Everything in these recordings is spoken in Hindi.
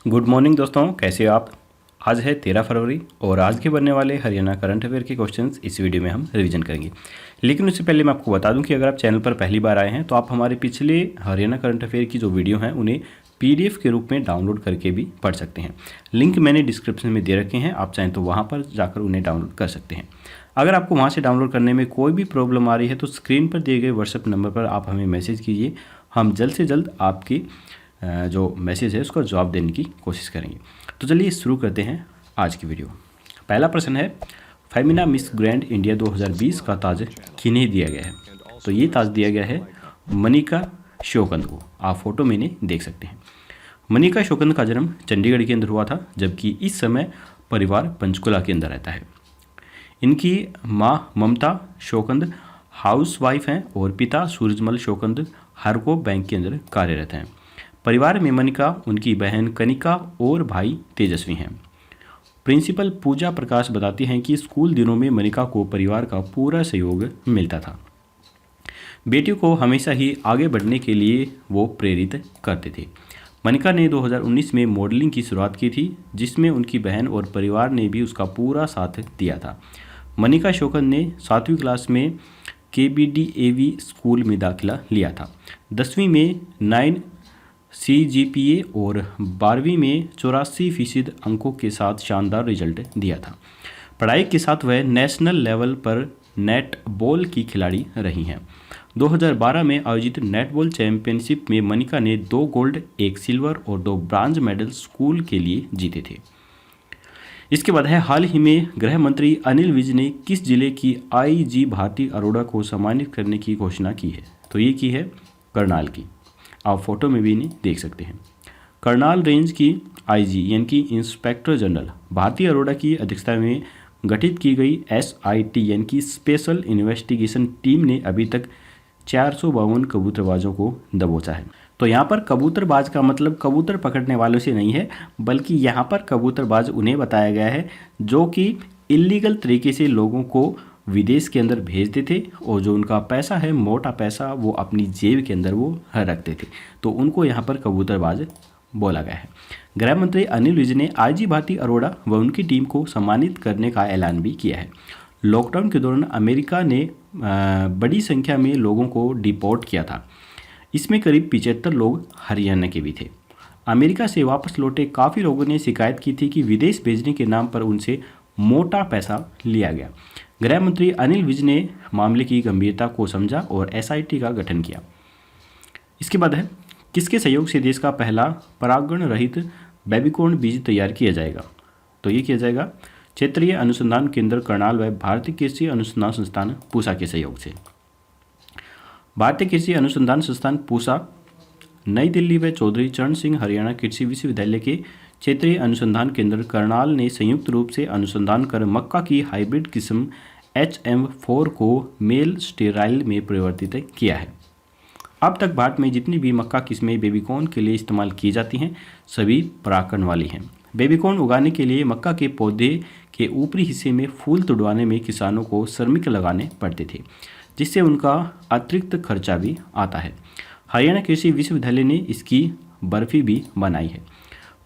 गुड मॉर्निंग दोस्तों, कैसे हो आप। आज है 13 फरवरी और आज के बनने वाले हरियाणा करंट अफेयर के क्वेश्चंस इस वीडियो में हम रिवीजन करेंगे। लेकिन उससे पहले मैं आपको बता दूं कि अगर आप चैनल पर पहली बार आए हैं तो आप हमारे पिछले हरियाणा करंट अफेयर की जो वीडियो हैं उन्हें PDF के रूप में डाउनलोड करके भी पढ़ सकते हैं। लिंक मैंने डिस्क्रिप्शन में दे रखे हैं, आप चाहें तो वहाँ पर जाकर उन्हें डाउनलोड कर सकते हैं। अगर आपको वहाँ से डाउनलोड करने में कोई भी प्रॉब्लम आ रही है तो स्क्रीन पर दिए गए व्हाट्सएप नंबर पर आप हमें मैसेज कीजिए। हम जल्द से जल्द आपकी जो मैसेज है उसका जवाब देने की कोशिश करेंगे। तो चलिए शुरू करते हैं आज की वीडियो। पहला प्रश्न है, फेमिना मिस ग्रैंड इंडिया 2020 का ताज किन्हें दिया गया है। तो ये ताज दिया गया है मनिका श्योकंद को। आप फोटो में इन्हें देख सकते हैं। मनिका श्योकंद का जन्म चंडीगढ़ के अंदर हुआ था, जबकि इस समय परिवार पंचकुला के अंदर रहता है। इनकी माँ ममता श्योकंद हाउसवाइफ हैं और पिता सूरजमल श्योकंद हरको बैंक के अंदर कार्यरत हैं। परिवार में मनिका, उनकी बहन कनिका और भाई तेजस्वी हैं। प्रिंसिपल पूजा प्रकाश बताती हैं कि स्कूल दिनों में मनिका को परिवार का पूरा सहयोग मिलता था। बेटियों को हमेशा ही आगे बढ़ने के लिए वो प्रेरित करते थे। मनिका ने 2019 में मॉडलिंग की शुरुआत की थी, जिसमें उनकी बहन और परिवार ने भी उसका पूरा साथ दिया था। मनिका श्योकंद ने 7वीं क्लास में KBDAV स्कूल में दाखिला लिया था। 10वीं में 9 CGPA और 12वीं में 84% अंकों के साथ शानदार रिजल्ट दिया था। पढ़ाई के साथ वह नेशनल लेवल पर नेटबॉल की खिलाड़ी रही हैं। 2012 में आयोजित नेटबॉल चैंपियनशिप में मनिका ने 2 गोल्ड, 1 सिल्वर और 2 ब्रॉन्ज मेडल स्कूल के लिए जीते थे। इसके बाद है, हाल ही में गृह मंत्री अनिल विज ने किस जिले की IG भारती अरोड़ा को सम्मानित करने की घोषणा की है। तो ये की है करनाल की। आप फोटो में भी इन्हें देख सकते हैं। करनाल रेंज की IG यानी कि इंस्पेक्टर जनरल भारती अरोड़ा की अध्यक्षता में गठित की गई SIT यानी कि स्पेशल इन्वेस्टिगेशन टीम ने अभी तक 452 कबूतरबाजों को दबोचा है। तो यहाँ पर कबूतरबाज का मतलब कबूतर पकड़ने वालों से नहीं है, बल्कि यहाँ पर कबूतरबाज उन्हें बताया गया है जो कि इलीगल तरीके से लोगों को विदेश के अंदर भेजते थे और जो उनका पैसा है, मोटा पैसा, वो अपनी जेब के अंदर वो रखते थे। तो उनको यहाँ पर कबूतरबाज बोला गया है। गृह मंत्री अनिल विज ने IG भारती अरोड़ा व उनकी टीम को सम्मानित करने का ऐलान भी किया है। लॉकडाउन के दौरान अमेरिका ने बड़ी संख्या में लोगों को डिपोर्ट किया था। इसमें करीब 75 लोग हरियाणा के भी थे। अमेरिका से वापस लौटे काफ़ी लोगों ने शिकायत की थी कि विदेश भेजने के नाम पर उनसे मोटा पैसा लिया गया। गृह मंत्री अनिल विज ने मामले की गंभीरता को समझा और SIT का गठन किया। इसके बाद है, किसके सहयोग से देश का पहला परागण रहित बेबीकॉर्न बीज तैयार किया जाएगा। तो ये किया जाएगा क्षेत्रीय अनुसंधान केंद्र करनाल व भारतीय कृषि अनुसंधान संस्थान पूसा के सहयोग से। भारतीय कृषि अनुसंधान संस्थान पूसा नई दिल्ली व चौधरी चरण सिंह हरियाणा कृषि विश्वविद्यालय के क्षेत्रीय अनुसंधान केंद्र करनाल ने संयुक्त रूप से अनुसंधान कर मक्का की हाइब्रिड किस्म HM4 को मेल स्टेराइल में परिवर्तित किया है। अब तक भारत में जितनी भी मक्का किस्में बेबीकॉर्न के लिए इस्तेमाल की जाती हैं, सभी परागण वाली हैं। बेबीकॉर्न उगाने के लिए मक्का के पौधे के ऊपरी हिस्से में फूल तुड़वाने में किसानों को श्रमिक लगाने पड़ते थे, जिससे उनका अतिरिक्त खर्चा भी आता है। हरियाणा कृषि विश्वविद्यालय ने इसकी बर्फी भी बनाई है।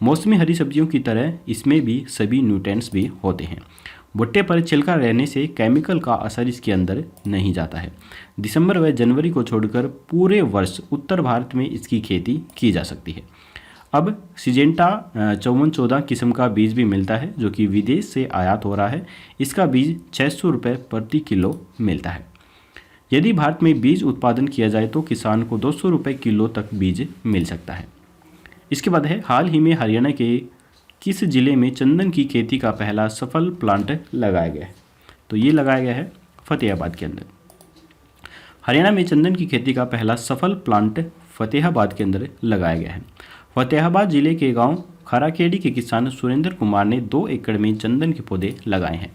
मौसमी हरी सब्जियों की तरह इसमें भी सभी न्यूट्रिएंट्स भी होते हैं। भुट्टे पर छिलका रहने से केमिकल का असर इसके अंदर नहीं जाता है। दिसंबर व जनवरी को छोड़कर पूरे वर्ष उत्तर भारत में इसकी खेती की जा सकती है। अब सिजेंटा 5414 किस्म का बीज भी मिलता है, जो कि विदेश से आयात हो रहा है। इसका बीज 600 रुपये प्रति किलो मिलता है। यदि भारत में बीज उत्पादन किया जाए तो किसान को 200 रुपये किलो तक बीज मिल सकता है। इसके बाद है, हाल ही में हरियाणा के किस जिले में चंदन की खेती का पहला सफल प्लांट लगाया गया है। तो ये लगाया गया है फतेहाबाद के अंदर। हरियाणा में चंदन की खेती का पहला सफल प्लांट फतेहाबाद के अंदर लगाया गया है। फतेहाबाद जिले के गांव खराखेड़ी के किसान सुरेंद्र कुमार ने 2 एकड़ में चंदन के पौधे लगाए हैं।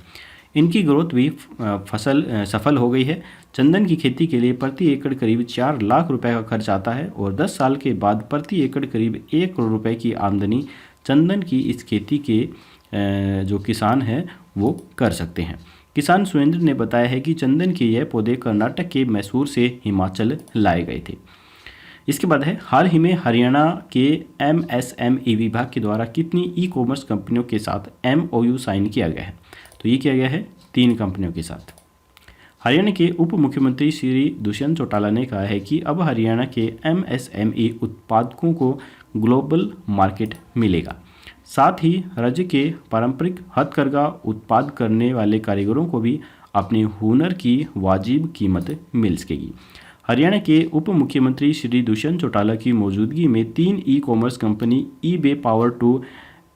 इनकी ग्रोथ भी सफल हो गई है। चंदन की खेती के लिए प्रति एकड़ करीब 4 लाख रुपए का खर्च आता है और 10 साल के बाद प्रति एकड़ करीब 1 करोड़ रुपए की आमदनी चंदन की इस खेती के जो किसान हैं वो कर सकते हैं। किसान सुरेंद्र ने बताया है कि चंदन के यह पौधे कर्नाटक के मैसूर से हिमाचल लाए गए थे। इसके बाद है हाल ही में हरियाणा के MSME विभाग के द्वारा कितनी ई कॉमर्स कंपनियों के साथ MOU साइन किया गया है? तो ये किया गया है 3 कंपनियों के साथ। हरियाणा के उप मुख्यमंत्री श्री दुष्यंत चौटाला ने कहा है कि अब हरियाणा के MSME उत्पादकों को ग्लोबल मार्केट मिलेगा। साथ ही राज्य के पारंपरिक हथकरघा उत्पाद करने वाले कारीगरों को भी अपने हुनर की वाजिब कीमत मिल सकेगी। हरियाणा के उप मुख्यमंत्री श्री दुष्यंत चौटाला की मौजूदगी में 3 e commerce company eBay power to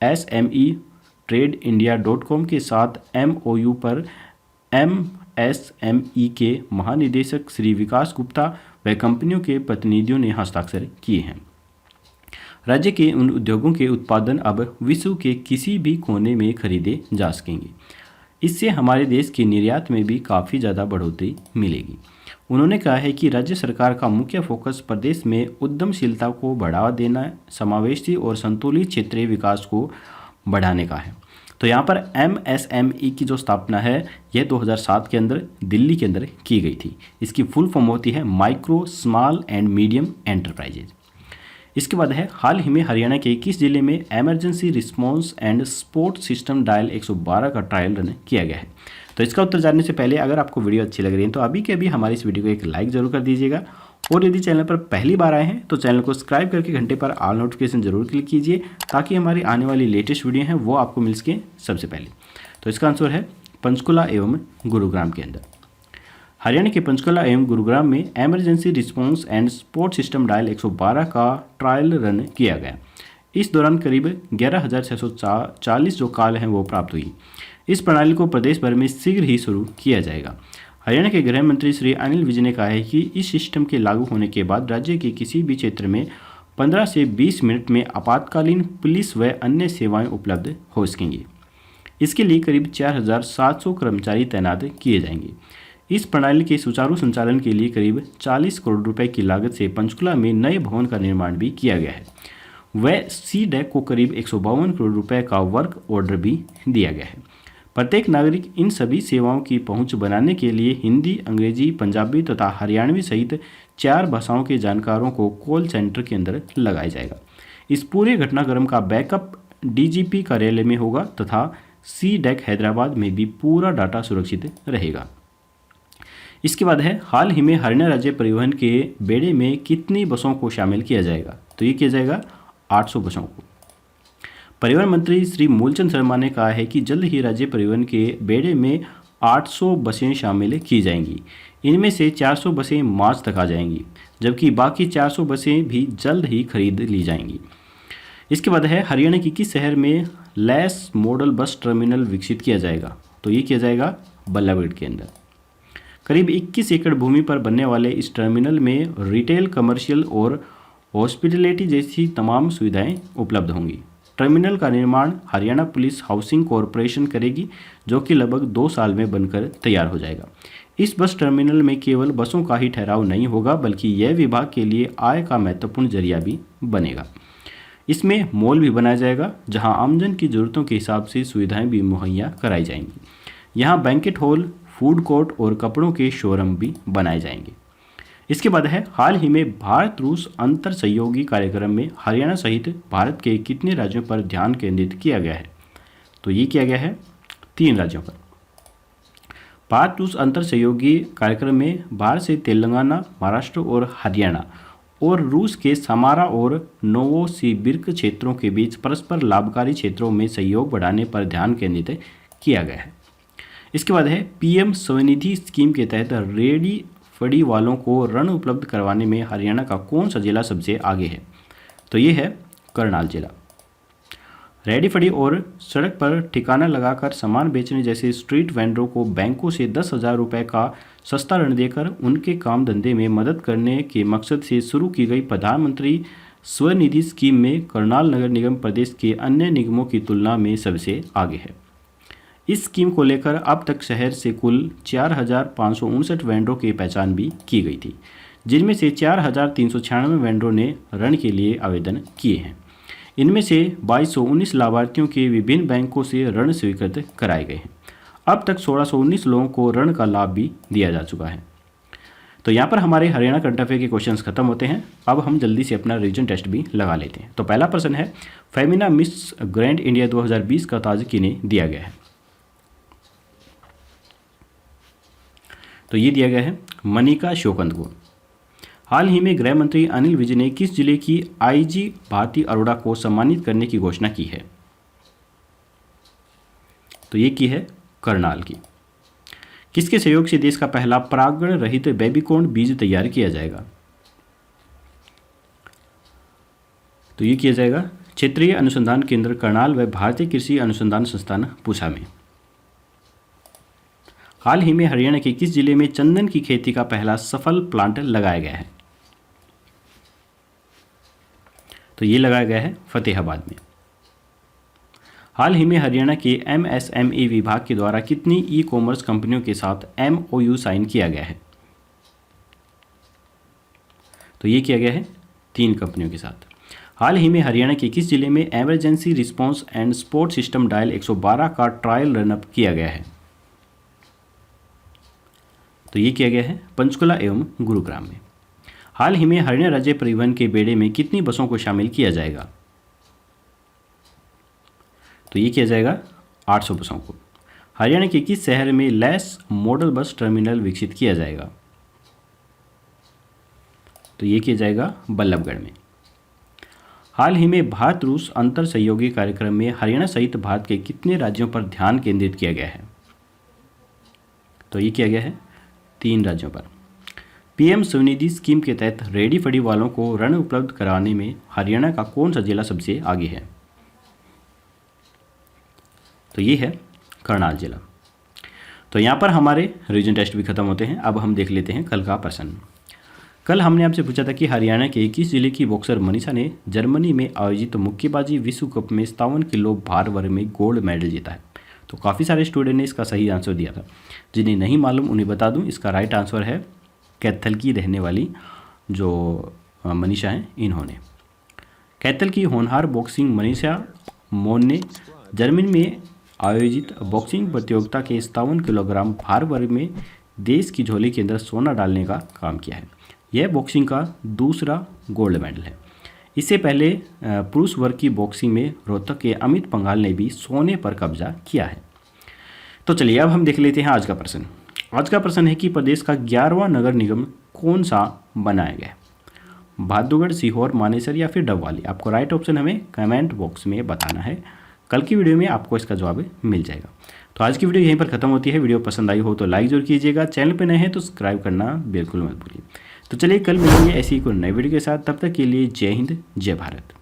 SME TradeIndia.com के साथ MOU पर MSME के महानिदेशक श्री विकास गुप्ता व कंपनियों के प्रतिनिधियों ने हस्ताक्षर किए हैं। राज्य के उन उद्योगों के उत्पादन अब विश्व के किसी भी कोने में खरीदे जा सकेंगे। इससे हमारे देश के निर्यात में भी काफ़ी ज़्यादा बढ़ोतरी मिलेगी। उन्होंने कहा है कि राज्य सरकार का मुख्य फोकस प्रदेश में उद्यमशीलता को बढ़ावा देना, समावेशी और संतुलित क्षेत्रीय विकास को बढ़ाने का है। तो यहाँ पर MSME की जो स्थापना है यह 2007 के अंदर दिल्ली के अंदर की गई थी। इसकी फुल फॉर्म होती है micro small and medium enterprises. इसके बाद है हाल ही में हरियाणा के किस जिले में emergency response and support system dial 112 का ट्रायल रन किया गया है? तो इसका उत्तर जानने से पहले अगर आपको वीडियो अच्छी लग रही है तो अभी के अभी हमारी इस वीडियो को एक लाइक जरूर कर दीजिएगा, और यदि चैनल पर पहली बार आए हैं तो चैनल को सब्सक्राइब करके घंटे पर ऑल नोटिफिकेशन जरूर क्लिक कीजिए ताकि हमारी आने वाली लेटेस्ट वीडियो हैं वो आपको मिल सके सबसे पहले। तो इसका आंसर है पंचकुला एवं गुरुग्राम के अंदर। हरियाणा के पंचकुला एवं गुरुग्राम में emergency response and support system dial 112 का ट्रायल रन किया गया। इस दौरान करीब 11,640 जो कॉल हैं वो प्राप्त हुई। इस प्रणाली को प्रदेश भर में शीघ्र ही शुरू किया जाएगा। हरियाणा के गृह मंत्री श्री अनिल विज ने कहा है कि इस सिस्टम के लागू होने के बाद राज्य के किसी भी क्षेत्र में 15 से 20 मिनट में आपातकालीन पुलिस व अन्य सेवाएं उपलब्ध हो सकेंगी। इसके लिए करीब 4,700 कर्मचारी तैनात किए जाएंगे। इस प्रणाली के सुचारू संचालन के लिए करीब 40 करोड़ रुपए की लागत से पंचकुला में नए भवन का निर्माण भी किया गया है। वह CDEC को करीब 152 करोड़ रुपए का वर्क ऑर्डर भी दिया गया है। प्रत्येक नागरिक इन सभी सेवाओं की पहुंच बनाने के लिए हिंदी, अंग्रेजी, पंजाबी तथा हरियाणवी सहित 4 भाषाओं के जानकारों को कॉल सेंटर के अंदर लगाया जाएगा। इस पूरे घटनाक्रम का बैकअप DGP कार्यालय में होगा तथा CDEC हैदराबाद में भी पूरा डाटा सुरक्षित रहेगा। इसके बाद है हाल ही में हरियाणा राज्य परिवहन के बेड़े में कितनी बसों को शामिल किया जाएगा? तो ये किया जाएगा 800 बसों को। परिवहन मंत्री श्री मूलचंद शर्मा ने कहा है कि जल्द ही राज्य परिवहन के बेड़े में 800 बसें शामिल की जाएंगी। इनमें से 400 बसें मार्च तक आ जाएंगी, जबकि बाकी 400 बसें भी जल्द ही खरीद ली जाएंगी। इसके बाद है हरियाणा की किस शहर में लेस मॉडल बस टर्मिनल विकसित किया जाएगा? तो ये किया जाएगा बल्लभगढ़ के अंदर। करीब 21 एकड़ भूमि पर बनने वाले इस टर्मिनल में रिटेल, कमर्शियल और हॉस्पिटलिटी जैसी तमाम सुविधाएं उपलब्ध होंगी। टर्मिनल का निर्माण हरियाणा पुलिस हाउसिंग कॉरपोरेशन करेगी, जो कि लगभग 2 साल में बनकर तैयार हो जाएगा। इस बस टर्मिनल में केवल बसों का ही ठहराव नहीं होगा, बल्कि यह विभाग के लिए आय का महत्वपूर्ण जरिया भी बनेगा। इसमें मॉल भी बनाया जाएगा, जहां आमजन की ज़रूरतों के हिसाब से सुविधाएं भी मुहैया कराई जाएंगी। यहाँ बैंकेट हॉल, फूड कोर्ट और कपड़ों के शोरूम भी बनाए जाएंगे। इसके बाद है हाल ही में भारत रूस अंतर सहयोगी कार्यक्रम में हरियाणा सहित भारत के कितने राज्यों पर ध्यान केंद्रित किया गया है? तो ये किया गया है 3 राज्यों पर। भारत रूस अंतर सहयोगी कार्यक्रम में भारत से तेलंगाना, महाराष्ट्र और हरियाणा और रूस के समारा और नोवोसिबिर्स्क क्षेत्रों के बीच परस्पर लाभकारी क्षेत्रों में सहयोग बढ़ाने पर ध्यान केंद्रित किया गया है। इसके बाद है PM स्वनिधि स्कीम के तहत रेडी फड़ी वालों को ऋण उपलब्ध करवाने में हरियाणा का कौन सा जिला सबसे आगे है? तो ये है करनाल जिला। रेडी फड़ी और सड़क पर ठिकाना लगाकर सामान बेचने जैसे स्ट्रीट वेंडरों को बैंकों से 10,000 रुपये का सस्ता ऋण देकर उनके काम धंधे में मदद करने के मकसद से शुरू की गई प्रधानमंत्री स्वनिधि स्कीम में करनाल नगर निगम प्रदेश के अन्य निगमों की तुलना में सबसे आगे है। इस स्कीम को लेकर अब तक शहर से कुल 4,559 वेंडरों की पहचान भी की गई थी, जिनमें से 4,396 वेंडरों ने ऋण के लिए आवेदन किए हैं। इनमें से 2,219 लाभार्थियों के विभिन्न बैंकों से ऋण स्वीकृत कराए गए हैं। अब तक 1,619 लोगों को ऋण का लाभ भी दिया जा चुका है। तो यहाँ पर हमारे हरियाणा करंट अफेयर के क्वेश्चंस खत्म होते हैं। अब हम जल्दी से अपना रिवीजन टेस्ट भी लगा लेते हैं। तो पहला प्रश्न है, फेमिना मिस ग्रैंड इंडिया 2020 का ताज किन्हें दिया गया है? तो ये दिया गया है मनिका शोकंद को। हाल ही में गृह मंत्री अनिल विज ने किस जिले की आईजी भारती अरोड़ा को सम्मानित करने की घोषणा की है? तो ये की है करनाल की। किसके सहयोग से देश का पहला परागण रहित बेबीकॉर्न बीज तैयार किया जाएगा? तो ये किया जाएगा क्षेत्रीय अनुसंधान केंद्र करनाल व भारतीय कृषि अनुसंधान संस्थान पूसा में। हाल ही में हरियाणा के किस जिले में चंदन की खेती का पहला सफल प्लांट लगाया गया है? तो ये लगाया गया है फतेहाबाद में। हाल ही में हरियाणा के MSME विभाग के द्वारा कितनी ई कॉमर्स कंपनियों के साथ MOU साइन किया गया है? तो ये किया गया है 3 कंपनियों के साथ। हाल ही में हरियाणा के किस जिले में emergency response and support system dial 112 का ट्रायल रनअप किया गया है? तो ये किया गया है पंचकुला एवं गुरुग्राम में। हाल ही में हरियाणा राज्य परिवहन के बेड़े में कितनी बसों को शामिल किया जाएगा? तो ये किया जाएगा 800 बसों को। हरियाणा के किस शहर में लेस मॉडल बस टर्मिनल विकसित किया जाएगा? तो ये किया जाएगा बल्लभगढ़ में। हाल ही में भारत रूस अंतर सहयोगी कार्यक्रम में हरियाणा सहित भारत के कितने राज्यों पर ध्यान केंद्रित किया गया है? तो ये किया गया है 3 राज्यों पर। PM स्वनिधि स्कीम के तहत रेडी फड़ी वालों को ऋण उपलब्ध कराने में हरियाणा का कौन सा जिला सबसे आगे है? तो ये है करनाल जिला। तो यहाँ पर हमारे रिवीजन टेस्ट भी खत्म होते हैं। अब हम देख लेते हैं कल का प्रश्न। कल हमने आपसे पूछा था कि हरियाणा के किस जिले की बॉक्सर मनीषा ने जर्मनी में आयोजित मुक्केबाजी विश्व कप में 57 किलो भार वर्ग में गोल्ड मेडल जीता है। तो काफ़ी सारे स्टूडेंट ने इसका सही आंसर दिया था। जिन्हें नहीं मालूम उन्हें बता दूं, इसका राइट आंसर है कैथल की रहने वाली जो मनीषा हैं इन्होंने। कैथल की होनहार बॉक्सिंग मनीषा मोन ने जर्मनी में आयोजित बॉक्सिंग प्रतियोगिता के 57 किलोग्राम भार वर्ग में देश की झोली के अंदर सोना डालने का काम किया है। यह बॉक्सिंग का दूसरा गोल्ड मेडल है। इससे पहले पुरुष वर्ग की बॉक्सिंग में रोहतक के अमित पंघाल ने भी सोने पर कब्जा किया है। तो चलिए अब हम देख लेते हैं आज का प्रश्न। आज का प्रश्न है कि प्रदेश का 11वां नगर निगम कौन सा बनाया गया है? भादुगढ़, सीहोर, मानेसर या फिर डबवाली? आपको राइट ऑप्शन हमें कमेंट बॉक्स में बताना है। कल की वीडियो में आपको इसका जवाब मिल जाएगा। तो आज की वीडियो यहीं पर खत्म होती है। वीडियो पसंद आई हो तो लाइक जरूर कीजिएगा। चैनल पर नए हैं तो सब्सक्राइब करना बिल्कुल मत भूलिए। तो चलिए कल मिलेंगे ऐसी ही कोई नई वीडियो के साथ। तब तक के लिए जय हिंद, जय भारत।